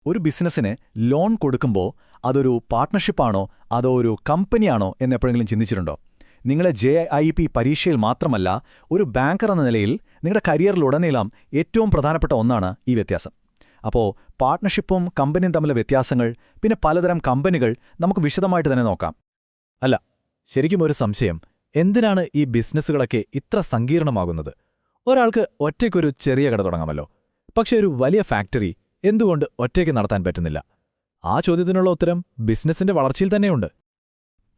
ഒരു ബിസിനസ്സിന് ലോൺ കൊടുക്കുമ്പോൾ അതൊരു പാർട്ട്ണർഷിപ്പാണോ അതോ ഒരു കമ്പനിയാണോ എന്നെപ്പോഴെങ്കിലും ചിന്തിച്ചിട്ടുണ്ടോ? നിങ്ങളെ JIP പരീക്ഷയിൽ മാത്രമല്ല, ഒരു ബാങ്കർ എന്ന നിലയിൽ നിങ്ങളുടെ കരിയറിലുടനീളം ഏറ്റവും പ്രധാനപ്പെട്ട ഒന്നാണ് ഈ വ്യത്യാസം. അപ്പോൾ പാർട്ട്ണർഷിപ്പും കമ്പനിയും തമ്മിലെ വ്യത്യാസങ്ങൾ, പിന്നെ പലതരം കമ്പനികൾ നമുക്ക് വിശദമായിട്ട് തന്നെ നോക്കാം. അല്ല, ശരിക്കും ഒരു സംശയം, എന്തിനാണ് ഈ ബിസിനസ്സുകളൊക്കെ ഇത്ര സങ്കീർണമാകുന്നത്? ഒരാൾക്ക് ഒറ്റയ്ക്കൊരു ചെറിയ കട തുടങ്ങാമല്ലോ, പക്ഷേ ഒരു വലിയ ഫാക്ടറി എന്തുകൊണ്ട് ഒറ്റയ്ക്ക് നടത്താൻ പറ്റുന്നില്ല? ആ ചോദ്യത്തിനുള്ള ഉത്തരം ബിസിനസ്സിന്റെ വളർച്ചയിൽ തന്നെയുണ്ട്.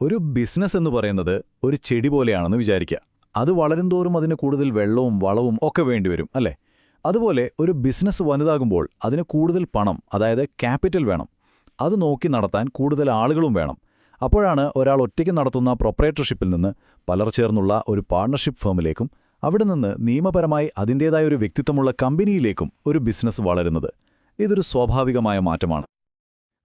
ഒരു ബിസിനസ് എന്ന് പറയുന്നത് ഒരു ചെടി പോലെയാണെന്ന് വിചാരിക്കുക. അത് വളരുംതോറും അതിന് കൂടുതൽ വെള്ളവും വളവും ഒക്കെ വേണ്ടിവരും, അല്ലേ? അതുപോലെ ഒരു ബിസിനസ് വലുതാകുമ്പോൾ അതിന് കൂടുതൽ പണം, അതായത് ക്യാപിറ്റൽ വേണം. അത് നോക്കി നടത്താൻ കൂടുതൽ ആളുകളും വേണം. അപ്പോഴാണ് ഒരാൾ ഒറ്റയ്ക്ക് നടത്തുന്ന പ്രൊപ്പറേറ്റർഷിപ്പിൽ നിന്ന് പലർ ചേർന്നുള്ള ഒരു പാർട്ണർഷിപ്പ് ഫേമിലേക്കും അവിടെ നിന്ന് നിയമപരമായി അതിൻ്റേതായ ഒരു വ്യക്തിത്വമുള്ള കമ്പനിയിലേക്കും ഒരു ബിസിനസ് വളരുന്നത്. ഇതൊരു സ്വാഭാവികമായ മാറ്റമാണ്.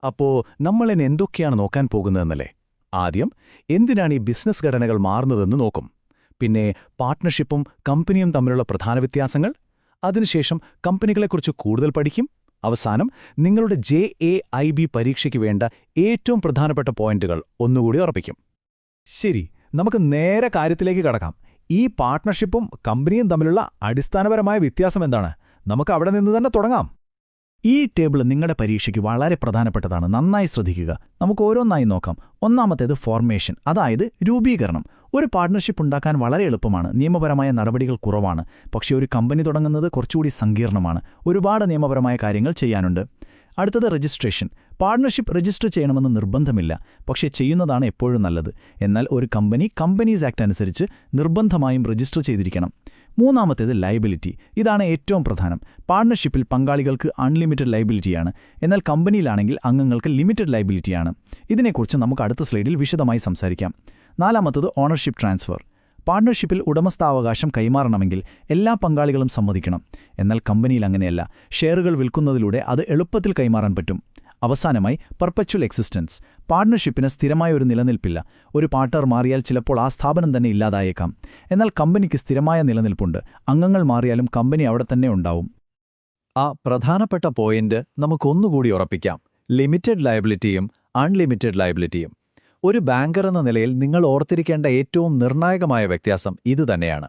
അപ്പോൾ നമ്മളിന് എന്തൊക്കെയാണ് നോക്കാൻ പോകുന്നതെന്നല്ലേ? ആദ്യം എന്തിനാണ് ഈ ബിസിനസ് ഘടനകൾ മാറുന്നതെന്ന് നോക്കും. പിന്നെ പാർട്ട്ണർഷിപ്പും കമ്പനിയും തമ്മിലുള്ള പ്രധാന വ്യത്യാസങ്ങൾ. അതിനുശേഷം കമ്പനികളെക്കുറിച്ച് കൂടുതൽ പഠിക്കും. അവസാനം നിങ്ങളുടെ JAIB പരീക്ഷയ്ക്ക് വേണ്ട ഏറ്റവും പ്രധാനപ്പെട്ട പോയിന്റുകൾ ഒന്നുകൂടി ഉറപ്പിക്കും. ശരി, നമുക്ക് നേരെ കാര്യത്തിലേക്ക് കടക്കാം. ഈ പാർട്ട്ണർഷിപ്പും കമ്പനിയും തമ്മിലുള്ള അടിസ്ഥാനപരമായ വ്യത്യാസം എന്താണ്? നമുക്ക് അവിടെ നിന്ന് തന്നെ തുടങ്ങാം. ഈ ടേബിൾ നിങ്ങളുടെ പരീക്ഷയ്ക്ക് വളരെ പ്രധാനപ്പെട്ടതാണ്. നന്നായി ശ്രദ്ധിക്കുക. നമുക്ക് ഓരോന്നായി നോക്കാം. ഒന്നാമത്തേത് ഫോർമേഷൻ, അതായത് രൂപീകരണം. ഒരു പാർട്ട്ണർഷിപ്പ് ഉണ്ടാക്കാൻ വളരെ എളുപ്പമാണ്. നിയമപരമായ നടപടികൾ കുറവാണ്. പക്ഷേ ഒരു കമ്പനി തുടങ്ങുന്നത് കുറച്ചുകൂടി സങ്കീർണമാണ്. ഒരുപാട് നിയമപരമായ കാര്യങ്ങൾ ചെയ്യാനുണ്ട്. അടുത്തത് രജിസ്ട്രേഷൻ. പാർട്ട്ണർഷിപ്പ് രജിസ്റ്റർ ചെയ്യണമെന്ന് നിർബന്ധമില്ല, പക്ഷേ ചെയ്യുന്നതാണ് എപ്പോഴും നല്ലത്. എന്നാൽ ഒരു കമ്പനി കമ്പനീസ് ആക്ട് അനുസരിച്ച് നിർബന്ധമായും രജിസ്റ്റർ ചെയ്തിരിക്കണം. മൂന്നാമത്തേത് ലയബിലിറ്റി. ഇതാണ് ഏറ്റവും പ്രധാനം. പാർട്ട്ണർഷിപ്പിൽ പങ്കാളികൾക്ക് അൺലിമിറ്റഡ് ലയബിലിറ്റിയാണ്, എന്നാൽ കമ്പനിയിലാണെങ്കിൽ അംഗങ്ങൾക്ക് ലിമിറ്റഡ് ലയബിലിറ്റിയാണ്. ഇതിനെക്കുറിച്ച് നമുക്ക് അടുത്ത സ്ലൈഡിൽ വിശദമായി സംസാരിക്കാം. നാലാമത്തേത് ഓണർഷിപ്പ് ട്രാൻസ്ഫർ. പാർട്ട്ണർഷിപ്പിൽ ഉടമസ്ഥാവകാശം കൈമാറണമെങ്കിൽ എല്ലാ പങ്കാളികളും സമ്മതിക്കണം. എന്നാൽ കമ്പനിയിൽ അങ്ങനെയല്ല. ഷെയറുകൾ വിൽക്കുന്നതിലൂടെ അത് എളുപ്പത്തിൽ കൈമാറാൻ പറ്റും. അവസാനമായി പെർപ്പച്വൽ എക്സിസ്റ്റൻസ്. പാർട്ട്ണർഷിപ്പിന് സ്ഥിരമായ ഒരു നിലനിൽപ്പില്ല. ഒരു പാർട്ട്ണർ മാറിയാൽ ചിലപ്പോൾ ആ സ്ഥാപനം തന്നെ ഇല്ലാതായേക്കാം. എന്നാൽ കമ്പനിക്ക് സ്ഥിരമായ നിലനിൽപ്പുണ്ട്. അംഗങ്ങൾ മാറിയാലും കമ്പനി അവിടെ തന്നെ ഉണ്ടാവും. ആ പ്രധാനപ്പെട്ട പോയിന്റ് നമുക്കൊന്നുകൂടി ഉറപ്പിക്കാം. ലിമിറ്റഡ് ലയബിലിറ്റിയും അൺലിമിറ്റഡ് ലയബിലിറ്റിയും. ഒരു ബാങ്കർ എന്ന നിലയിൽ നിങ്ങൾ ഓർത്തിരിക്കേണ്ട ഏറ്റവും നിർണായകമായ വ്യത്യാസം ഇതുതന്നെയാണ്.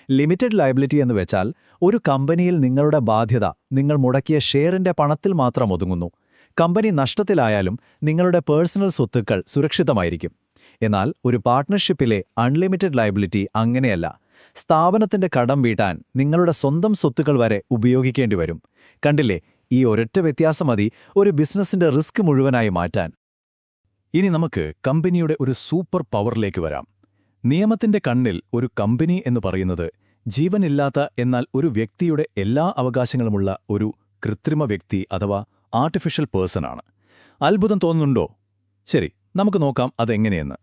ലിമിറ്റഡ് ലയബിലിറ്റി എന്ന് വെച്ചാൽ ഒരു കമ്പനിയിൽ നിങ്ങളുടെ ബാധ്യത നിങ്ങൾ മുടക്കിയ ഷെയറിന്റെ പണത്തിൽ മാത്രം ഒതുങ്ങുന്നു. കമ്പനി നഷ്ടത്തിലായാലും നിങ്ങളുടെ പേഴ്സണൽ സ്വത്തുക്കൾ സുരക്ഷിതമായിരിക്കും. എന്നാൽ ഒരു പാർട്ട്ണർഷിപ്പിലെ അൺലിമിറ്റഡ് ലയബിലിറ്റി അങ്ങനെയല്ല. സ്ഥാപനത്തിന്റെ കടം വീട്ടാൻ നിങ്ങളുടെ സ്വന്തം സ്വത്തുക്കൾ വരെ ഉപയോഗിക്കേണ്ടി വരും. കണ്ടില്ലേ, ഈ ഒരൊറ്റ വ്യത്യാസം മതി ഒരു ബിസിനസിന്റെ റിസ്ക് മുഴുവനായി മാറ്റാൻ. ഇനി നമുക്ക് കമ്പനിയുടെ ഒരു സൂപ്പർ പവറിലേക്ക് വരാം. നിയമത്തിന്റെ കണ്ണിൽ ഒരു കമ്പനി എന്ന് പറയുന്നത് ജീവനില്ലാത്ത എന്നാൽ ഒരു വ്യക്തിയുടെ എല്ലാ അവകാശങ്ങളുമുള്ള ഒരു കൃത്രിമ വ്യക്തി അഥവാ ആർട്ടിഫിഷ്യൽ പേഴ്സൺ ആണ്. അത്ഭുതം തോന്നുന്നുണ്ടോ? ശരി, നമുക്ക് നോക്കാം അതെങ്ങനെയെന്ന്.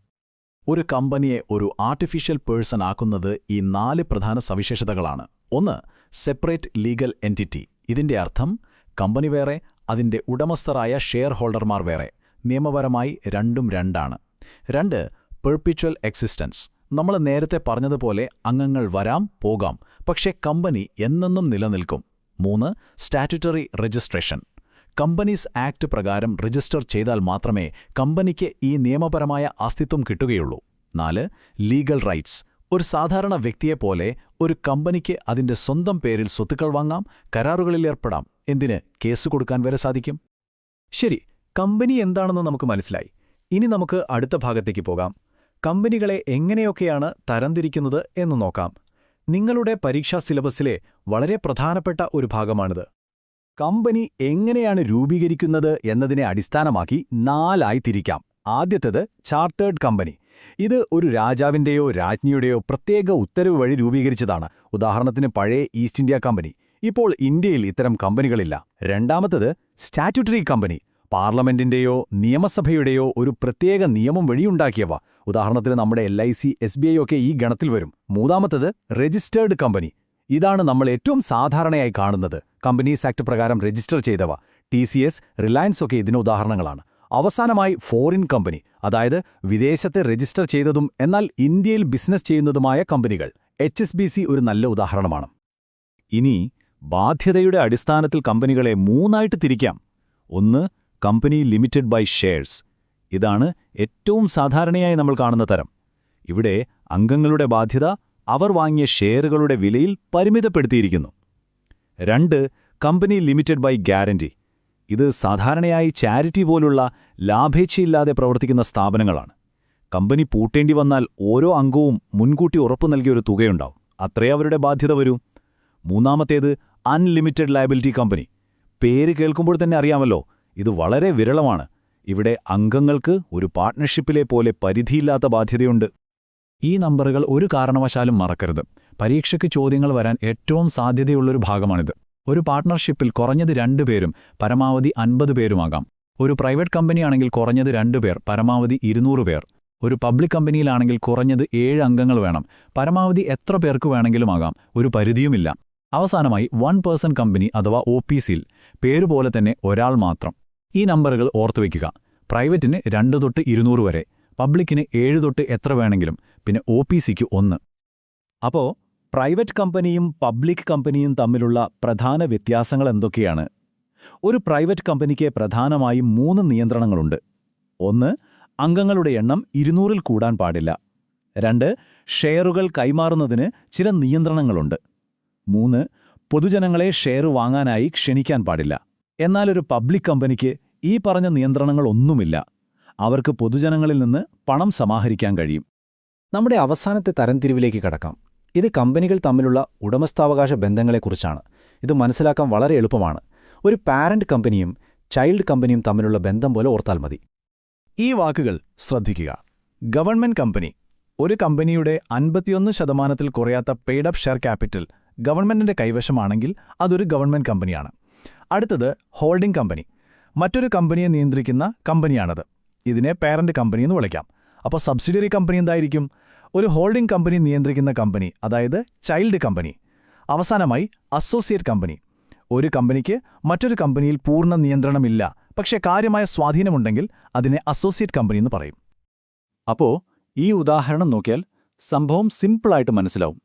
ഒരു കമ്പനിയെ ഒരു ആർട്ടിഫിഷ്യൽ പേഴ്സൺ ആക്കുന്നത് ഈ 4 പ്രധാന സവിശേഷതകളാണ്. 1. Separate legal entity. ഇതിന്റെ അർത്ഥം കമ്പനി വേറെ, അതിന്റെ ഉടമസ്ഥരായ ഷെയർ ഹോൾഡർമാർ വേറെ. നിയമപരമായി രണ്ടും രണ്ടാണ്. 2. പെർപ്പിച്വൽ എക്സിസ്റ്റൻസ്. നമ്മൾ നേരത്തെ പറഞ്ഞതുപോലെ അംഗങ്ങൾ വരാം പോകാം, പക്ഷേ കമ്പനി എന്നെന്നും നിലനിൽക്കും. 3. Statutory registration. കമ്പനീസ് ആക്ട് പ്രകാരം രജിസ്റ്റർ ചെയ്താൽ മാത്രമേ കമ്പനിക്ക് ഈ നിയമപരമായ അസ്തിത്വം കിട്ടുകയുള്ളൂ. 4. Legal rights. ഒരു സാധാരണ വ്യക്തിയെപ്പോലെ ഒരു കമ്പനിക്ക് അതിന്റെ സ്വന്തം പേരിൽ സ്വത്തുക്കൾ വാങ്ങാം, കരാറുകളിൽ ഏർപ്പെടാം, എന്തിന് കേസ് കൊടുക്കാൻ വരെ സാധിക്കും. ശരി, കമ്പനി എന്താണെന്ന് നമുക്ക് മനസ്സിലായി. ഇനി നമുക്ക് അടുത്ത ഭാഗത്തേക്ക് പോകാം. കമ്പനികളെ എങ്ങനെയൊക്കെയാണ് തരംതിരിക്കുന്നത് എന്ന് നോക്കാം. നിങ്ങളുടെ പരീക്ഷാ സിലബസിലെ വളരെ പ്രധാനപ്പെട്ട ഒരു ഭാഗമാണിത്. കമ്പനി എങ്ങനെയാണ് രൂപീകരിക്കുന്നത് എന്നതിനെ അടിസ്ഥാനമാക്കി 4 ആയി തിരിക്കാം. ആദ്യത്തേത് ചാർട്ടേഡ് കമ്പനി. ഇത് ഒരു രാജാവിന്റെയോ രാജ്ഞിയുടെയോ പ്രത്യേക ഉത്തരവ് വഴി രൂപീകരിച്ചതാണ്. ഉദാഹരണത്തിന് പഴയ ഈസ്റ്റ് ഇന്ത്യ കമ്പനി. ഇപ്പോൾ ഇന്ത്യയിൽ ഇത്തരം കമ്പനികളില്ല. രണ്ടാമത്തേത് സ്റ്റാറ്റ്യൂട്ടറി കമ്പനി. പാർലമെന്റിന്റെയോ നിയമസഭയുടെയോ ഒരു പ്രത്യേക നിയമം വഴിയുണ്ടാക്കിയവ. ഉദാഹരണത്തിന് നമ്മുടെ LIC, SBI ഒക്കെ ഈ ഗണത്തിൽ വരും. മൂന്നാമത്തേത് രജിസ്റ്റേർഡ് കമ്പനി. ഇതാണ് നമ്മൾ ഏറ്റവും സാധാരണയായി കാണുന്നത്. കമ്പനീസ് ആക്ട് പ്രകാരം രജിസ്റ്റർ ചെയ്തവ. TCS, റിലയൻസ് ഒക്കെ ഇതിന് ഉദാഹരണങ്ങളാണ്. അവസാനമായി ഫോറിൻ കമ്പനി, അതായത് വിദേശത്തെ രജിസ്റ്റർ ചെയ്തതും എന്നാൽ ഇന്ത്യയിൽ ബിസിനസ് ചെയ്യുന്നതുമായ കമ്പനികൾ. HSBC ഒരു നല്ല ഉദാഹരണമാണ്. ഇനി ബാധ്യതയുടെ അടിസ്ഥാനത്തിൽ കമ്പനികളെ 3 ആയിട്ട് തിരിക്കാം. ഒന്ന് കമ്പനി ലിമിറ്റഡ് ബൈ ഷെയർസ്. ഇതാണ് ഏറ്റവും സാധാരണയായി നമ്മൾ കാണുന്ന തരം. ഇവിടെ അംഗങ്ങളുടെ ബാധ്യത അവർ വാങ്ങിയ ഷെയറുകളുടെ വിലയിൽ പരിമിതപ്പെടുത്തിയിരിക്കുന്നു. 2 കമ്പനി ലിമിറ്റഡ് ബൈ ഗ്യാരണ്ടി. ഇത് സാധാരണയായി ചാരിറ്റി പോലുള്ള ലാഭേച്ഛയില്ലാതെ പ്രവർത്തിക്കുന്ന സ്ഥാപനങ്ങളാണ്. കമ്പനി പൂട്ടേണ്ടി വന്നാൽ ഓരോ അംഗവും മുൻകൂട്ടി ഉറപ്പു നൽകിയൊരു തുകയുണ്ടാവും. അത്രേ അവരുടെ ബാധ്യത വരൂ. 3 അൺലിമിറ്റഡ് ലയബിലിറ്റി കമ്പനി. പേര് കേൾക്കുമ്പോൾ തന്നെ അറിയാമല്ലോ, ഇത് വളരെ വിരളമാണ്. ഇവിടെ അംഗങ്ങൾക്ക് ഒരു പാർട്ട്ണർഷിപ്പിലെ പോലെ പരിധിയില്ലാത്ത ബാധ്യതയുണ്ട്. ഈ നമ്പറുകൾ ഒരു കാരണവശാലും മറക്കരുത്. പരീക്ഷയ്ക്ക് ചോദ്യങ്ങൾ വരാൻ ഏറ്റവും സാധ്യതയുള്ളൊരു ഭാഗമാണിത്. ഒരു പാർട്ട്ണർഷിപ്പിൽ കുറഞ്ഞത് 2 പേരും പരമാവധി 50 പേരുമാകാം. ഒരു പ്രൈവറ്റ് കമ്പനിയാണെങ്കിൽ കുറഞ്ഞത് 2 പേർ, പരമാവധി 200 പേർ. ഒരു പബ്ലിക് കമ്പനിയിലാണെങ്കിൽ കുറഞ്ഞത് 7 അംഗങ്ങൾ വേണം. പരമാവധി എത്ര പേർക്ക് വേണമെങ്കിലുമാകാം, ഒരു പരിധിയുമില്ല. അവസാനമായി 1 പേഴ്സൺ കമ്പനി അഥവാ OPCയിൽ പേരുപോലെ തന്നെ ഒരാൾ മാത്രം. ഈ നമ്പറുകൾ ഓർത്തുവയ്ക്കുക. പ്രൈവറ്റിന് 2 തൊട്ട് 200 വരെ, പബ്ലിക്കിന് 7 തൊട്ട് എത്ര വേണമെങ്കിലും, പിന്നെ OPCക്ക് 1. അപ്പോൾ പ്രൈവറ്റ് കമ്പനിയും പബ്ലിക് കമ്പനിയും തമ്മിലുള്ള പ്രധാന വ്യത്യാസങ്ങൾ എന്തൊക്കെയാണ്? ഒരു പ്രൈവറ്റ് കമ്പനിക്ക് പ്രധാനമായും 3 നിയന്ത്രണങ്ങളുണ്ട്. 1 അംഗങ്ങളുടെ എണ്ണം 200-ൽ കൂടാൻ പാടില്ല. 2 ഷെയറുകൾ കൈമാറുന്നതിന് ചില നിയന്ത്രണങ്ങളുണ്ട്. 3 പൊതുജനങ്ങളെ ഷെയർ വാങ്ങാനായി ക്ഷണിക്കാൻ പാടില്ല. എന്നാൽ ഒരു പബ്ലിക് കമ്പനിക്ക് ഈ പറഞ്ഞ നിയന്ത്രണങ്ങളൊന്നുമില്ല. അവർക്ക് പൊതുജനങ്ങളിൽ നിന്ന് പണം സമാഹരിക്കാൻ കഴിയും. നമ്മുടെ അവസാനത്തെ തരംതിരിവിലേക്ക് കടക്കാം. ഇത് കമ്പനികൾ തമ്മിലുള്ള ഉടമസ്ഥാവകാശ ബന്ധങ്ങളെക്കുറിച്ചാണ്. ഇത് മനസ്സിലാക്കാൻ വളരെ എളുപ്പമാണ്. ഒരു പാരന്റ് കമ്പനിയും ചൈൽഡ് കമ്പനിയും തമ്മിലുള്ള ബന്ധം പോലെ ഓർത്താൽ മതി. ഈ വാക്കുകൾ ശ്രദ്ധിക്കുക. Government company. ഒരു കമ്പനിയുടെ 51% കുറയാത്ത പെയ്ഡപ്പ് ഷെയർ ക്യാപിറ്റൽ ഗവൺമെന്റിന്റെ കൈവശമാണെങ്കിൽ അതൊരു ഗവൺമെന്റ് കമ്പനിയാണ്. അടുത്തത് ഹോൾഡിംഗ് കമ്പനി. മറ്റൊരു കമ്പനിയെ നിയന്ത്രിക്കുന്ന കമ്പനിയാണത്. ഇതിനെ പാരന്റ് കമ്പനി എന്ന് വിളിക്കാം. അപ്പോൾ സബ്സിഡിയറി കമ്പനി എന്തായിരിക്കും? ഒരു ഹോൾഡിംഗ് കമ്പനി നിയന്ത്രിക്കുന്ന കമ്പനി, അതായത് ചൈൽഡ് കമ്പനി. അവസാനമായി അസോസിയേറ്റ് കമ്പനി. ഒരു കമ്പനിക്ക് മറ്റൊരു കമ്പനിയിൽ പൂർണ്ണ നിയന്ത്രണമില്ല, പക്ഷേ കാര്യമായ സ്വാധീനമുണ്ടെങ്കിൽ അതിനെ അസോസിയേറ്റ് കമ്പനി എന്ന് പറയും. അപ്പോൾ ഈ ഉദാഹരണം നോക്കിയാൽ സംഭവം സിമ്പിളായിട്ട് മനസ്സിലാവും.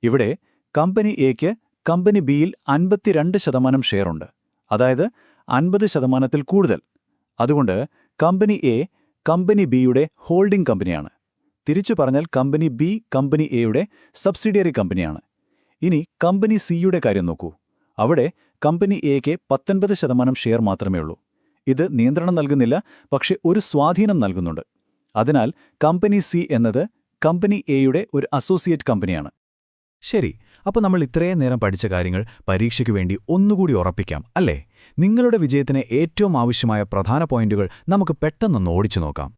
ഇവിടെ കമ്പനി എക്ക് കമ്പനി ബിയിൽ 52% ഷെയറുണ്ട്, അതായത് 50%-ൽ കൂടുതൽ. അതുകൊണ്ട് കമ്പനി എ കമ്പനി ബിയുടെ ഹോൾഡിംഗ് കമ്പനിയാണ്. തിരിച്ചു പറഞ്ഞാൽ കമ്പനി ബി കമ്പനി എയുടെ സബ്സിഡിയറി കമ്പനിയാണ്. ഇനി കമ്പനി സിയുടെ കാര്യം നോക്കൂ. അവിടെ കമ്പനി എക്ക് 19% ഷെയർ മാത്രമേ ഉള്ളൂ. ഇത് നിയന്ത്രണം നൽകുന്നില്ല, പക്ഷെ ഒരു സ്വാധീനം നൽകുന്നുണ്ട്. അതിനാൽ കമ്പനി സി എന്നത് കമ്പനി എയുടെ ഒരു അസോസിയേറ്റ് കമ്പനിയാണ്. ശരി, അപ്പോൾ നമ്മൾ ഇത്രയും നേരം പഠിച്ച കാര്യങ്ങൾ പരീക്ഷയ്ക്ക് വേണ്ടി ഒന്നുകൂടി ഉറപ്പിക്കാം, അല്ലേ? നിങ്ങളുടെ വിജയത്തിന് ഏറ്റവും ആവശ്യമായ പ്രധാന പോയിന്റുകൾ നമുക്ക് പെട്ടെന്നൊന്ന് ഓടിച്ചു നോക്കാം.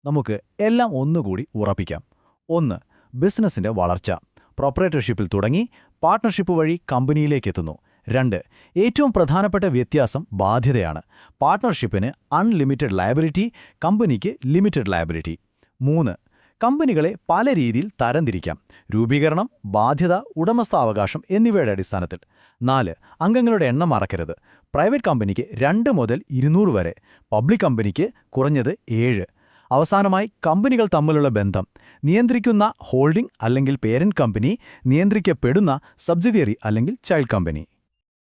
നമുക്ക് എല്ലാം ഒന്നുകൂടി ഉറപ്പിക്കാം. 1 ബിസിനസിന്റെ വളർച്ച. പ്രൊപ്പറേറ്റർഷിപ്പിൽ തുടങ്ങി പാർട്ട്ണർഷിപ്പ് വഴി കമ്പനിയിലേക്കെത്തുന്നു. 2 ഏറ്റവും പ്രധാനപ്പെട്ട വ്യത്യാസം ബാധ്യതയാണ്. പാർട്ട്ണർഷിപ്പിന് അൺലിമിറ്റഡ് ലയബിലിറ്റി, കമ്പനിക്ക് ലിമിറ്റഡ് ലയബിലിറ്റി. 3 കമ്പനികളെ പല രീതിയിൽ തരംതിരിക്കാം. രൂപീകരണം, ബാധ്യത, ഉടമസ്ഥാവകാശം എന്നിവയുടെ അടിസ്ഥാനത്തിൽ. 4 അംഗങ്ങളുടെ എണ്ണം മറക്കരുത്. പ്രൈവറ്റ് കമ്പനിക്ക് 2 മുതൽ 200 വരെ, പബ്ലിക് കമ്പനിക്ക് കുറഞ്ഞത് 7. അവസാനമായി കമ്പനികൾ തമ്മിലുള്ള ബന്ധം. നിയന്ത്രിക്കുന്ന ഹോൾഡിംഗ് അല്ലെങ്കിൽ പേരന്റ് കമ്പനി, നിയന്ത്രിക്കപ്പെടുന്ന സബ്സിഡിയറി അല്ലെങ്കിൽ ചൈൽഡ് കമ്പനി.